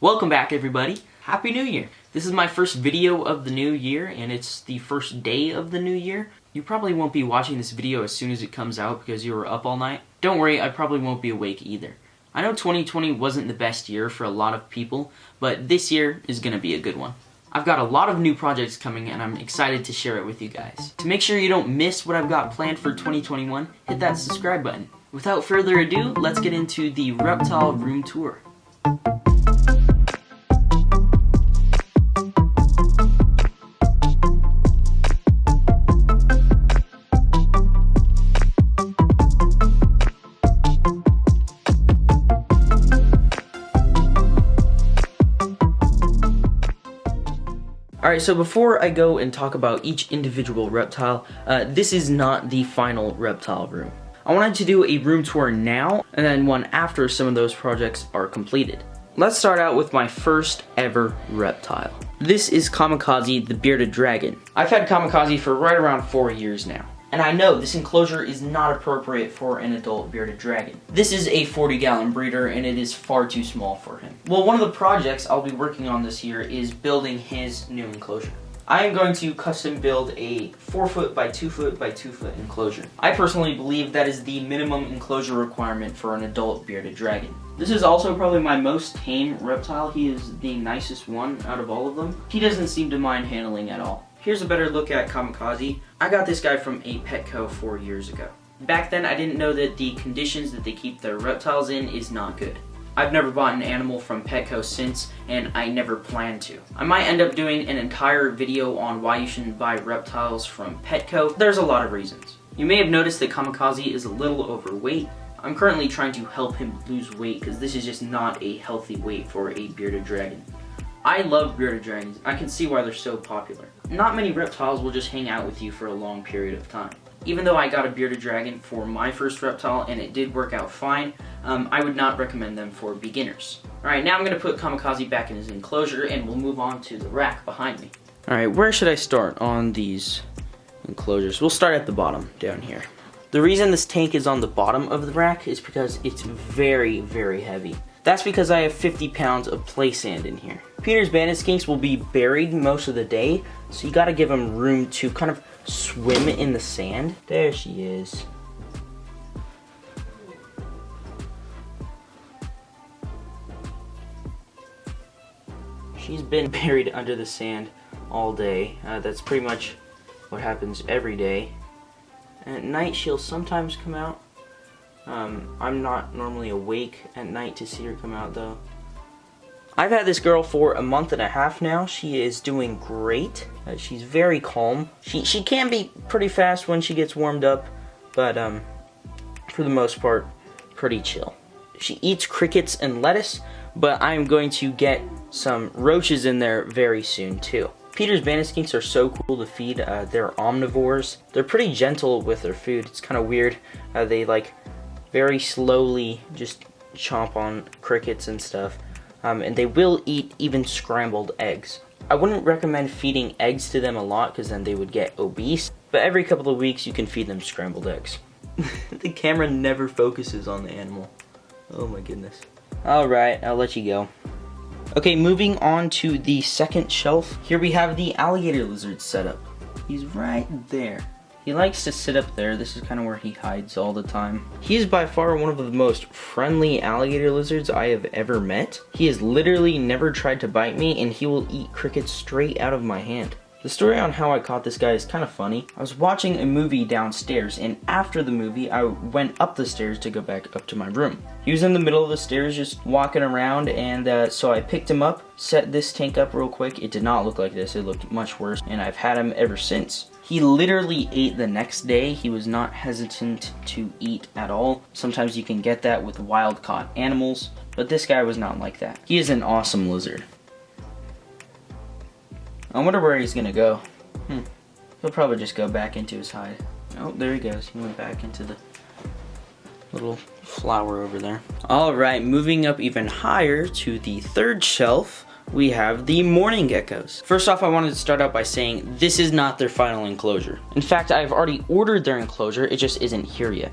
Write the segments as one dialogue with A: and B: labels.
A: Welcome back, everybody. Happy New Year. This is my first video of the new year, and it's the first day of the new year. You probably won't be watching this video as soon as it comes out because you were up all night. Don't worry, I probably won't be awake either. I know 2020 wasn't the best year for a lot of people, but this year is going to be a good one. I've got a lot of new projects coming, and I'm excited to share it with you guys. To make sure you don't miss what I've got planned for 2021, hit that subscribe button. Without further ado, let's get into the Reptile room tour. Alright, so before I go and talk about each individual reptile, this is not the final reptile room. I wanted to do a room tour now, and then one after some of those projects are completed. Let's start out with my first ever reptile. This is Kamikaze, the bearded dragon. I've had Kamikaze for right around 4 years now. And I know this enclosure is not appropriate for an adult bearded dragon. This is a 40-gallon breeder and it is far too small for him. Well, one of the projects I'll be working on this year is building his new enclosure. I am going to custom build a 4-foot by 2-foot by 2-foot enclosure. I personally believe that is the minimum enclosure requirement for an adult bearded dragon. This is also probably my most tame reptile. He is the nicest one out of all of them. He doesn't seem to mind handling at all. Here's a better look at Kamikaze. I got this guy from a Petco 4 years ago. Back then I didn't know that the conditions that they keep their reptiles in is not good. I've never bought an animal from Petco since, and I never plan to. I might end up doing an entire video on why you shouldn't buy reptiles from Petco. There's a lot of reasons. You may have noticed that Kamikaze is a little overweight. I'm currently trying to help him lose weight because this is just not a healthy weight for a bearded dragon. I love bearded dragons. I can see why they're so popular. Not many reptiles will just hang out with you for a long period of time. Even though I got a bearded dragon for my first reptile and it did work out fine, I would not recommend them for beginners. Alright, now I'm going to put Kamikaze back in his enclosure and we'll move on to the rack behind me. Alright, where should I start on these enclosures? We'll start at the bottom, down here. The reason this tank is on the bottom of the rack is because it's very, very heavy. That's because I have 50 pounds of play sand in here. Peter's banded skinks will be buried most of the day, so you gotta give him room to kind of swim in the sand. There she is. She's been buried under the sand all day. That's pretty much what happens every day. And at night she'll sometimes come out. I'm not normally awake at night to see her come out though. I've had this girl for a month and a half now. She is doing great. She's very calm. She can be pretty fast when she gets warmed up, but for the most part, pretty chill. She eats crickets and lettuce, but I'm going to get some roaches in there very soon too. Peter's banded skinks are so cool to feed. They're omnivores. They're pretty gentle with their food. It's kind of weird. They like very slowly just chomp on crickets and stuff. And they will eat even scrambled eggs. I wouldn't recommend feeding eggs to them a lot because then they would get obese. But every couple of weeks you can feed them scrambled eggs. The camera never focuses on the animal. Oh my goodness. Alright, I'll let you go. Okay, moving on to the second shelf. Here we have the alligator lizard setup. He's right there. He likes to sit up there. This is kind of where he hides all the time. He is by far one of the most friendly alligator lizards I have ever met. He has literally never tried to bite me, and he will eat crickets straight out of my hand. The story on how I caught this guy is kind of funny. I was watching a movie downstairs, and after the movie, I went up the stairs to go back up to my room. He was in the middle of the stairs just walking around, and so I picked him up, set this tank up real quick. It did not look like this. It looked much worse, and I've had him ever since. He literally ate the next day. He was not hesitant to eat at all. Sometimes you can get that with wild-caught animals, but this guy was not like that. He is an awesome lizard. I wonder where he's gonna go. He'll probably just go back into his hide. Oh, there he goes. He went back into the little flower over there. Alright, moving up even higher to the third shelf, we have the mourning geckos. First off, I wanted to start out by saying this is not their final enclosure. In fact, I've already ordered their enclosure, it just isn't here yet.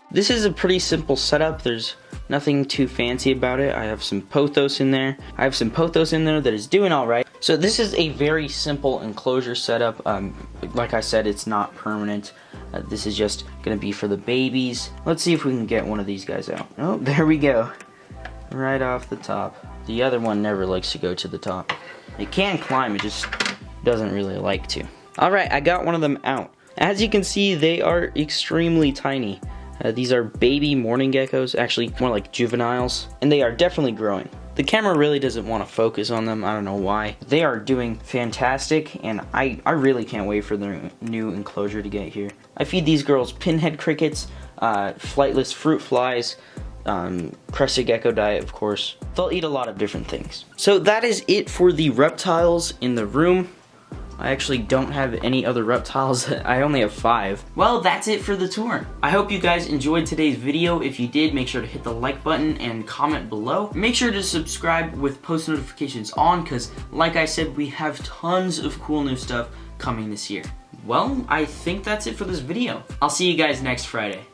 A: This is a pretty simple setup. There's nothing too fancy about it. I have some pothos in there. That is doing all right. So this is a very simple enclosure setup. Like I said, it's not permanent. This is just gonna be for the babies. Let's see if we can get one of these guys out. Oh, there we go. Right off the top. The other one never likes to go to the top. It can climb, it just doesn't really like to. All right, I got one of them out. As you can see, they are extremely tiny. These are baby morning geckos, actually more like juveniles, and they are definitely growing. The camera really doesn't want to focus on them, I don't know why. They are doing fantastic, and I really can't wait for their new enclosure to get here. I feed these girls pinhead crickets, flightless fruit flies, crested gecko diet, of course. They'll eat a lot of different things. So that is it for the reptiles in the room. I actually don't have any other reptiles. I only have 5. Well, that's it for the tour. I hope you guys enjoyed today's video. If you did, make sure to hit the like button and comment below. Make sure to subscribe with post notifications on, because like I said, we have tons of cool new stuff coming this year. Well, I think that's it for this video. I'll see you guys next Friday.